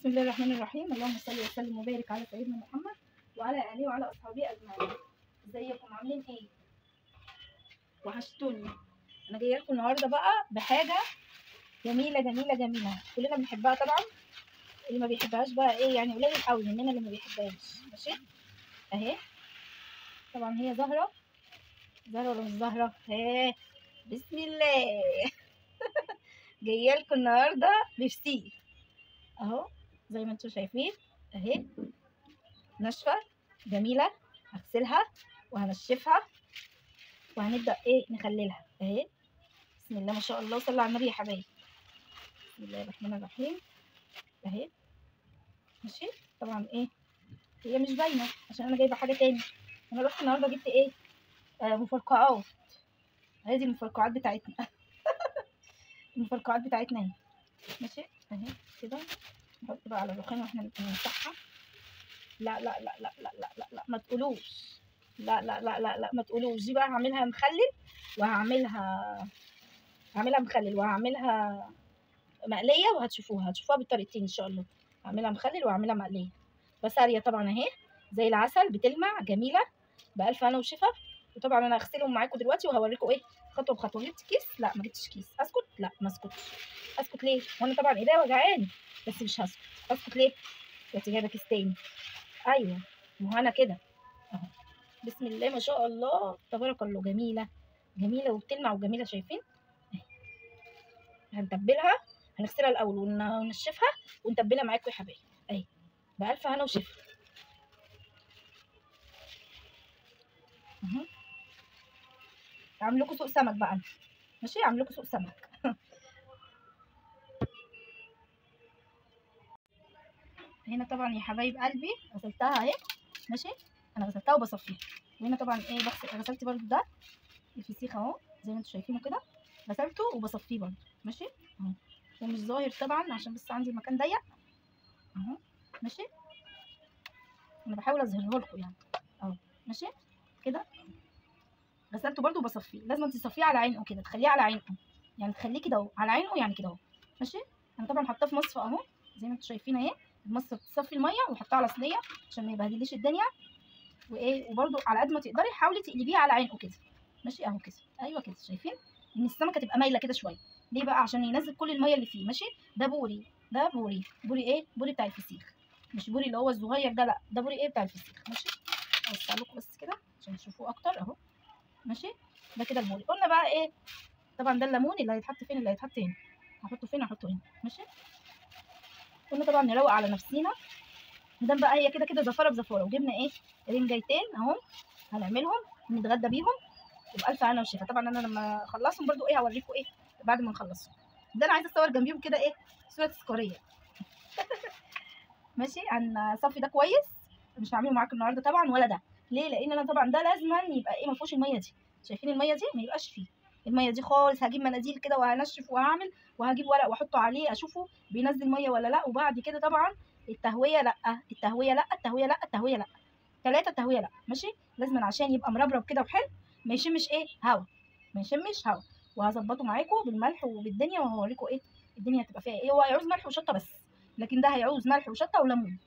بسم الله الرحمن الرحيم. اللهم صل وسلم وبارك على سيدنا محمد وعلى اله وعلى اصحابه اجمعين. ازيكم عاملين ايه؟ وحشتوني. انا جايه لكم النهارده بقى بحاجه جميله جميله جميله، كلنا بنحبها طبعا. اللي ما بيحبهاش بقى ايه يعني، قليل قوي مننا اللي ما بيحبهاش. ماشي اهي، طبعا هي زهره ولا مش زهره؟ اهي بسم الله. جايه لكم النهارده بفسيخ اهو، زي ما انتم شايفين اهي، ناشفه جميله. هغسلها وهنشفها وهنبدا ايه نخللها اهي. بسم الله ما شاء الله، صلوا على النبي يا حبايبي. بسم الله الرحمن الرحيم اهي. ماشي طبعا ايه، هي مش باينه عشان انا جايبه حاجه تاني. انا رحت النهارده جبت ايه، مفرقعات. هذه المفرقعات بتاعتنا. المفرقعات بتاعتنا اهي. ماشي اهي كده، نحط بقى على الرخام واحنا بنمسحها. لا لا لا لا لا لا لا لا ما تقولوش، لا لا لا لا لا ما تقولوش. دي بقى هعملها مخلل وهعملها مخلل وهعملها مقليه، وهتشوفوها بالطريقتين ان شاء الله. هعملها مخلل وهعملها مقليه. بسارية طبعا اهي زي العسل، بتلمع جميله بألف هنا وشفا. وطبعا انا هغسلهم معاكم دلوقتي وهوريكم ايه خطوه بخطوه. جبت كيس؟ لا ما جبتش كيس. اسكت؟ لا ما اسكتش. اسكت ليه وانا طبعا ايديا وجعاني، بس مش هسكت. اسكت ليه؟ رحت جايبه كيس تاني. ايوه ما هو انا كده اهو. بسم الله ما شاء الله تبارك الله، جميله جميله وبتلمع وجميله. شايفين؟ هنتبلها، هنغسلها الاول وننشفها ونتبلها معاكم يا حبايبي اهي بألف هنا وشفا. هعمل لكم سوق سمك بقى. ماشي هعمل لكم سوق سمك. هنا طبعا يا حبايب قلبي غسلتها اهي. ماشي انا غسلتها وبصفيها. وهنا طبعا ايه غسلت برده ده الفسيخ اهو زي ما انتم شايفينه كده، غسلته وبصفيه برده. ماشي اهو، ومش ظاهر طبعا عشان بس عندي المكان ضيق اهو. ماشي انا بحاول اظهره لكم يعني اهو. ماشي كده غسلته برده وبصفيه. لازم تصفيه على عينه كده، تخليه على عينه يعني، تخليه كده اهو على عينه يعني كده اهو. ماشي انا طبعا حاطاه في مصفى اهو زي ما انتم شايفين اهي. المصفى بتصفي الميه وحطها على صينيه عشان ما يبهدليش الدنيا. وايه وبرده على قد ما تقدري حاولي تقلبيه على عينه كده. ماشي اهو كده، ايوه كده. شايفين ان السمكه تبقى مايله كده شويه؟ ليه بقى؟ عشان ينزل كل الميه اللي فيه. ماشي ده بوري، ده بوري ايه، بوري بتاع الفسيخ، مش بوري اللي هو الصغير ده، لا ده بوري ايه بتاع الفسيخ. ماشي اوسع لكم بس كده عشان تشوفوه اكتر اهو. ماشي ده كده البوري. قلنا بقى ايه، طبعا ده الليمون اللي هيتحط فين، اللي هيتحط هنا. هحطه فين؟ هحطه هنا. ماشي قلنا طبعا نروق على نفسينا. مادام بقى هي كده كده زفاره بزفاره، وجبنا ايه رنجايتين اهو هنعملهم نتغدى بيهم وبألف هنا وشفا. طبعا انا لما اخلصهم برضو ايه هوريكم ايه بعد ما نخلصهم. ده انا عايزه اصور جنبيهم كده ايه صوره تذكاريه. ماشي هنصفي ده كويس. مش هعمله معاكم النهارده طبعا ولا ده. ليه؟ لان انا طبعا ده لازما يبقى ايه ما فيهوش الميه دي. شايفين الميه دي؟ ما يبقاش فيه الميه دي خالص. هجيب مناديل كده وهنشف وهعمل، وهجيب ورق واحطه عليه اشوفه بينزل ميه ولا لا. وبعد كده طبعا التهويه لا، التهويه لا، التهويه لا، التهويه لا، 3 تهويه لا. ماشي لازما عشان يبقى مربرب كده وحلو، ما يشمش ايه هوا، ما يشمش هوا. وهظبطه معاكم بالملح وبالدنيا وهوريكم ايه الدنيا هتبقى فيها ايه. هو هيعوز ملح وشطه بس، لكن ده هيعوز ملح وشطه وليمون.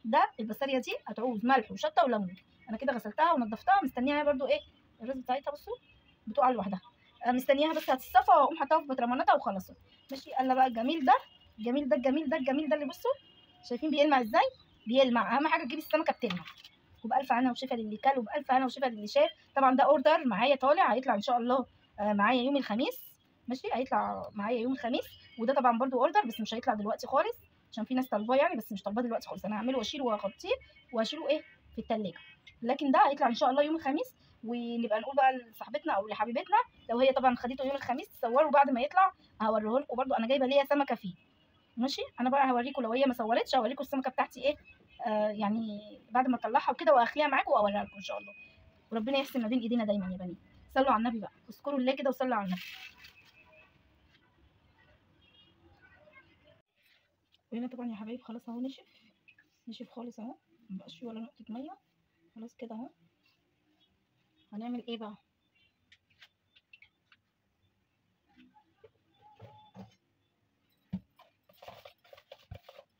ده البسارية دي هتعوز ملح وشطه وليمون. انا كده غسلتها ونضفتها، مستنياها برده ايه الرز بتاعتها. بصوا بتقع لوحدها. مستنياها بس هتتصفى واقوم حطاها في بطرمانتها وخلاص. ماشي يلا بقى الجميل ده، الجميل ده، الجميل ده، الجميل ده اللي بصوا شايفين بيلمع ازاي؟ بيلمع. اهم حاجه تجيبي السمكه بتلمع. وبألف هنا وشفا للي كل، وبألف هنا وشفا للي شاف. طبعا ده اوردر معايا طالع، هيطلع ان شاء الله معايا يوم الخميس. ماشي هيطلع معايا يوم الخميس. وده طبعا برده اوردر بس مش هيطلع دلوقتي خالص عشان في ناس طالباه يعني، بس مش طالباه دلوقتي خالص. انا هعمله واشيله واغطيه واشيله ايه في التلاجة. لكن ده هيطلع ان شاء الله يوم الخميس. ونبقى نقول بقى لصاحبتنا او لحبيبتنا لو هي طبعا خدته يوم الخميس تصوروا بعد ما يطلع. هوريه لكم برده، انا جايبه ليا سمكه فيه. ماشي انا بقى هوريكم لو هي ما صورتش هوريكم السمكه بتاعتي ايه يعني بعد ما اطلعها وكده واخليها معاكم واوريها لكم ان شاء الله. وربنا يحسن ما بين ايدينا دايما يا بنات. صلوا على النبي بقى، اذكروا الله كده وصلوا على النبي. وهنا طبعا يا حبايب خلاص اهو نشف خالص اهو، مبقاش فيه ولا نقطه ميه. خلاص كده اهو. هنعمل ايه بقى؟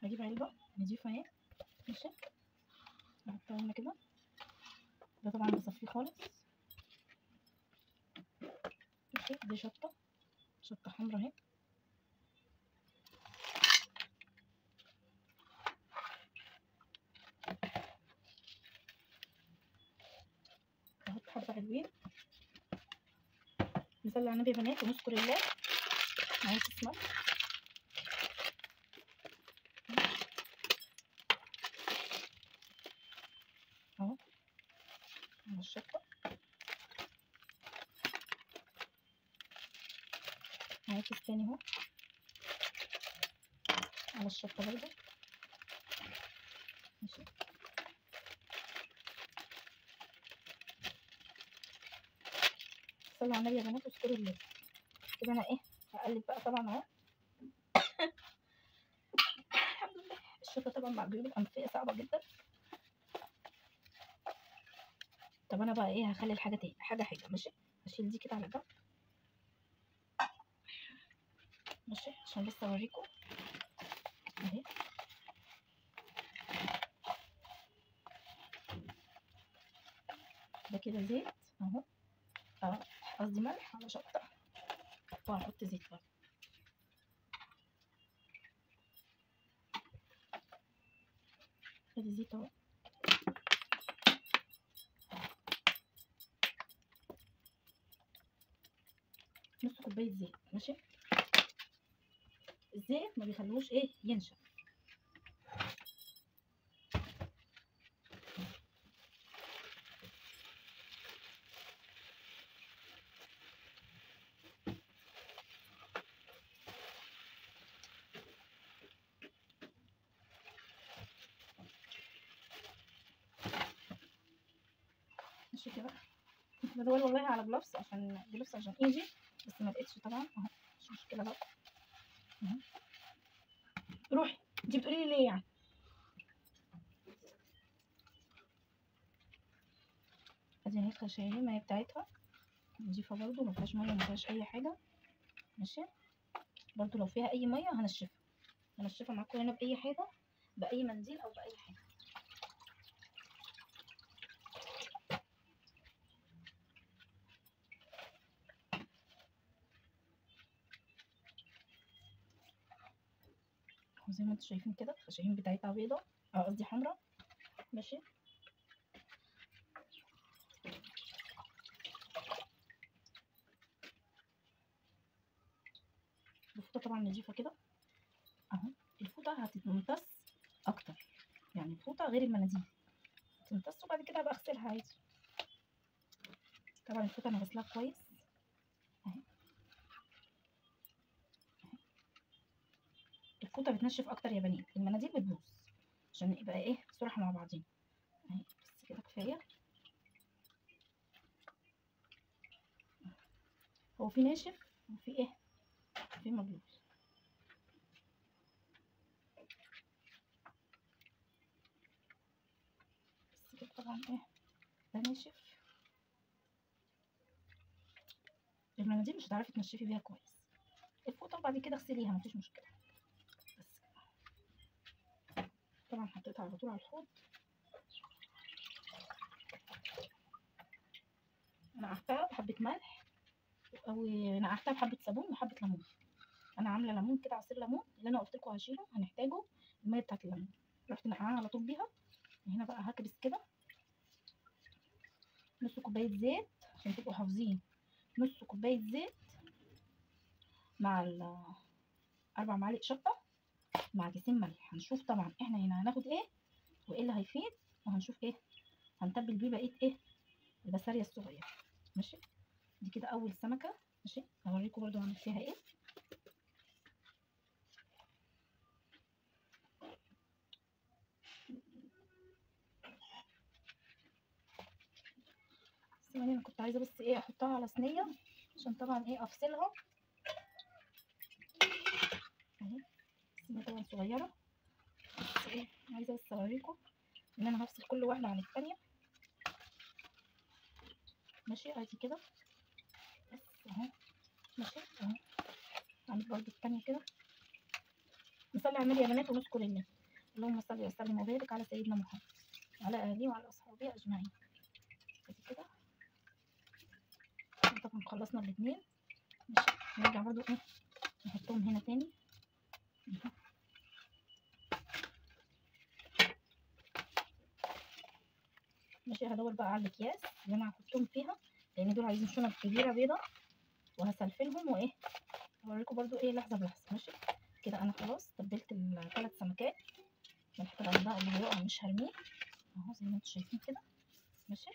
هجيب علبه نضيفه اهي، ماشي، احطها هنا كده. ده طبعا بصفيه خالص، ماشي. دي شطه حمرا اهي. احط حبه حلوين. نصلي على النبي يا بنات ونشكر الله. معايا كيس ملح اهو على الشطه. معايا كيس تاني اهو على الشطه برضه، ماشي. صلوا على النبي يا بنات واذكروا الله. كده انا ايه هقلب بقى طبعا اهو. الحمد لله. الشطه طبعا مع الجيوب الانفيه صعبه جدا. طب انا بقى ايه هخلي الحاجه تاني حاجه ماشي. هشيل دي كده على جنب، ماشي، عشان بس اوريكم اهي. ده كده زيت اهو، قصدي ملح على شطه، وهحط زيت برضه. ادي زيت اهو، نص كوبايه زيت، ماشي. الزيت ما بيخلوش ايه ينشف. ماشي كده. كنت بدور والله على جلوفز عشان ايجي، بس ما لقيتش طبعا اهو. مش مشكله بقى اهو. روحي انتي بتقولي لي ليه يعني؟ ادي اهي الخشايم بتاعتها نضيفه برضو، ما فيهاش ميه، ما فيهاش اي حاجه، ماشي. برضو لو فيها اي ميه هنشفها معاكم هنا باي حاجه، باي منديل او باي حاجه. وزي ما انتم شايفين كده الخشايم بتاعتها بيضه، قصدي حمراء، ماشي. الفوطه طبعا نضيفه كده اهو. الفوطه هتتمتص اكتر، يعني الفوطه غير المناديل تمتص، وبعد كده هبقى اغسلها عادي. طبعا الفوطه انا غسلاها كويس اهي. الفوطه بتنشف اكتر يا بنات، المناديل بتبوظ، عشان يبقى ايه صراحه مع بعضين اهي. بس كده كفايه. هو في ناشف وفي ايه، في مبلول. بس كده طبعا ايه، ده ناشف. المناديل مش هتعرفي تنشفي بيها كويس. الفوطه وبعد كده اغسليها مفيش مشكله. بس طبعا حطيتها على طول على الحوض. نقعتها بحبه ملح، او نقعتها بحبه صابون وحبه ليمون. انا عامله ليمون كده، عصير ليمون اللي انا قلت لكم هشيله هنحتاجه، الميه بتاعت الليمون. رحت نقعها على طول بيها. هنا بقى هكبس كده نص كوبايه زيت، عشان تبقوا حافظين. نص كوبايه زيت مع 4 معالق شطه مع كيسين ملح. هنشوف طبعا احنا هنا هناخد ايه وايه اللي هيفيد، وهنشوف ايه هنتبل بيه بقيه ايه البسارية الصغيره، ماشي. دي كده اول سمكه، ماشي. هوريكم برضو هعمل فيها ايه. ثواني، انا كنت عايزه بس ايه احطها على صينيه، عشان طبعا ايه افصلها اهي. الصينيه طبعا صغيره، بس ايه عايزه بس اوريكم ان انا هفصل كل واحده عن الثانيه، ماشي. عادي كده بس اهو، ماشي اهو. هعمل برضو الثانيه كده، نصلي على النبي يا بنات ونشكر الله. اللهم صل وسلم وبارك على سيدنا محمد وعلى اله وعلى اصحابه اجمعين. كده طبعا خلصنا الاثنين. ماشي، نرجع برضو ايه نحطهم هنا تاني. ماشي، هدور بقى على الاكياس اللي انا هحطهم فيها، لان دول عايزين شنط كبيره بيضه وهسلفلهم وايه هوريكم برضو ايه لحظه بلحظه. ماشي كده انا خلاص تبلت ال3 سمكات. ملح طبعا بقى اللي هيقع مش هرميه اهو زي ما انتم شايفين كده. ماشي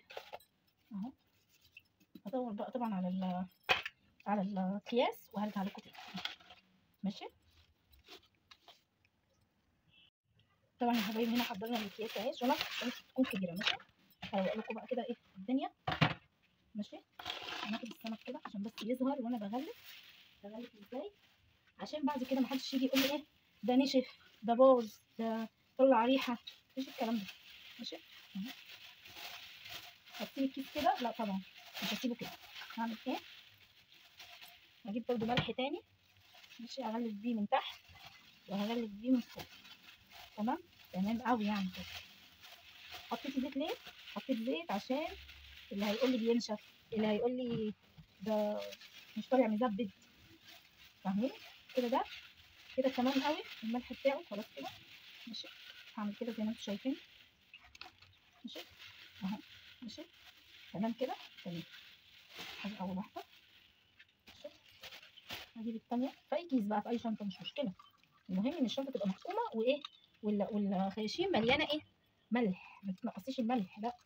اهو. هدور بقى طبعا على الاكياس وهرجع لكم تاني. ماشي طبعا يا حبايبي هنا حضرنا الاكياس اهي شنط عشان تكون كبيره. ماشي هروق لكم بقى كده ايه الدنيا. ماشي هناخد السمك كده عشان بس يظهر وانا بغلف ازاي، عشان بعد كده محدش يجي يقول لي ايه ده نشف ده باظ ده طلع ريحه، مفيش الكلام ده. ماشي اهو. هسيب الكيس كده؟ لا طبعا مش هسيبه كده. هعمل ايه؟ هجيب برضو ملح تاني. ماشي هغلف بيه من تحت وهغلف بيه من فوق. تمام قوي يعني كده. حطيت زيت ليه؟ حطيت زيت عشان اللي هيقول لي بينشف، اللي هيقول لي ده مش طالع مزبد، فاهمين كده؟ ده كده تمام قوي الملح بتاعه خلاص كده. ماشي هعمل كده زي ما انتم شايفين. ماشي اهو. ماشي تمام كده تمام. ادي اول واحده. ماشي هجيب الثانيه في اي كيس بقى في اي شنطه مش مشكله، المهم ان الشنطه تبقى محكومه وايه والخياشيم مليانه ايه ملح. ما تنقصيش الملح، لا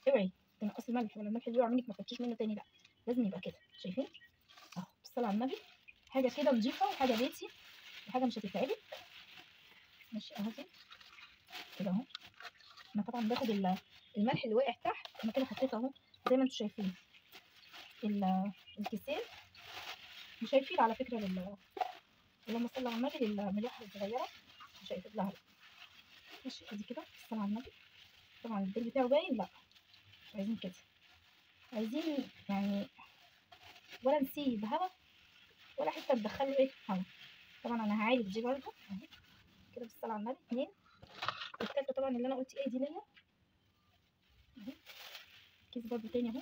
اوعي تنقصي الملح ولا الملح اللي يقع منك ما تحطيش منه تاني، لا لازم يبقى كده. شايفين اهو بالصلاه على النبي حاجه كده نظيفه وحاجه بيتي وحاجه مش هتتعبك. ماشي اهو كده اهو. انا طبعا باخد الملح اللي واقع تحت انا كده حطيته اهو زي ما انتم شايفين. الكيسين مش هيفيد على فكره اللهم صل على النبي للملاحه الصغيره مش هيفيد لها. ماشي ادي كده بالصلاه على النبي. طبعا الديل بتاعه باين، لا مش عايزين كده، عايزين يعني ولا نسيب هوا ولا حته تدخله ايه هوا. طبعا انا هعالج دي برده اهي كده بالصلاه على النبي. 2 والتالتة طبعا اللي انا قلت ايه دي ليا اهي. كيس برده تاني اهو.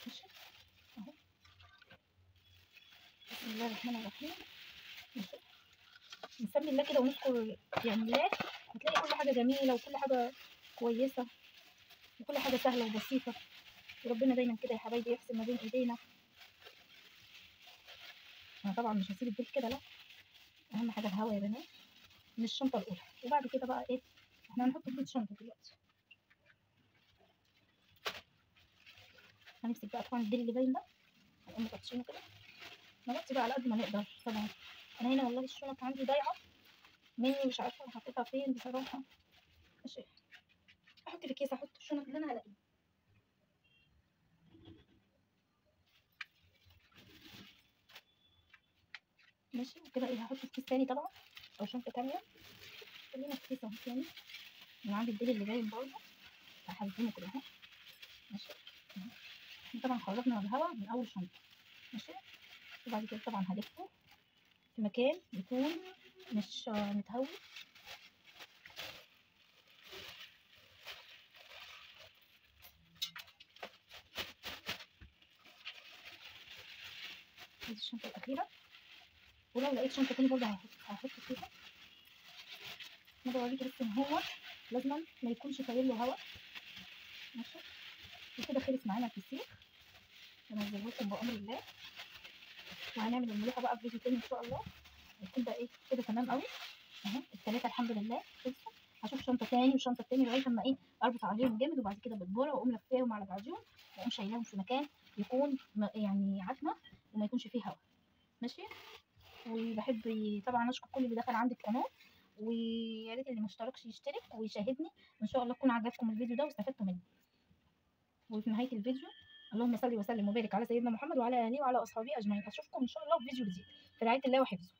ماشي اهو بسم الله الرحمن الرحيم. ماشي نسمي الله كده ونذكر يعني الله، هتلاقي كل حاجه جميله وكل حاجه كويسه وكل حاجه سهله وبسيطه، وربنا دايما كده يا حبايبي يحسن ما بين ايدينا. انا طبعا مش هسيب الديل كده، لا اهم حاجه الهوا يا بنات من الشنطه الاولى. وبعد كده بقى ايه احنا هنحط في الشنطه دلوقتي. هنمسك بقى طبعا الديل اللي باين ده هنقوم مغطينه كده، نغطي بقى على قد ما نقدر. طبعا انا هنا والله الشنط عندي ضايعه مني مش عارفه انا حطيتها فين بصراحه. ماشي احط في كيس، احط الشنط اللي انا هلاقيها. ماشي وكده ايه هحط في كيس تاني طبعا او شنطه تانيه. خلينا في كيس اهو تاني من عندي الديل اللي باين برضه هحزمه كده اهو. ماشي طبعا خرجنا الهواء من اول شنطه. ماشي وبعد كده طبعا هلفه في مكان يكون مش متهوي. دي الشنطه الاخيره، ولو لقيت شنطه تاني برضه هحط فيها. انا بوريكي بس ان هو لازم ما يكونش طاير له هواء. ماشي وكده خلص معانا الفسيخ هنزله لكم بامر الله، وهنعمل الملوحه بقى في فيديو تاني ان شاء الله هيكون بقى ايه كده تمام قوي اهو. الثلاثه الحمد لله خلصوا. هشوف شنطه تاني وشنطه تاني لغايه اما ايه اربط عليهم جامد، وبعد كده بالبوره واقوم لفاهم على بعضهم واقوم شايلاهم في مكان يكون يعني عتمه وما يكونش فيه هواء. ماشي وبحب طبعا اشكر كل اللي دخل عندي القناه، ويا ريت اللي ما اشتركش يشترك ويشاهدني. وان شاء الله يكون عجبكم الفيديو ده واستفدتوا منه. وفي نهايه الفيديو اللهم صل وسلم وبارك على سيدنا محمد وعلى اله وعلى اصحابه اجمعين. اشوفكم ان شاء الله في فيديو جديد في رعايه الله وحفظه.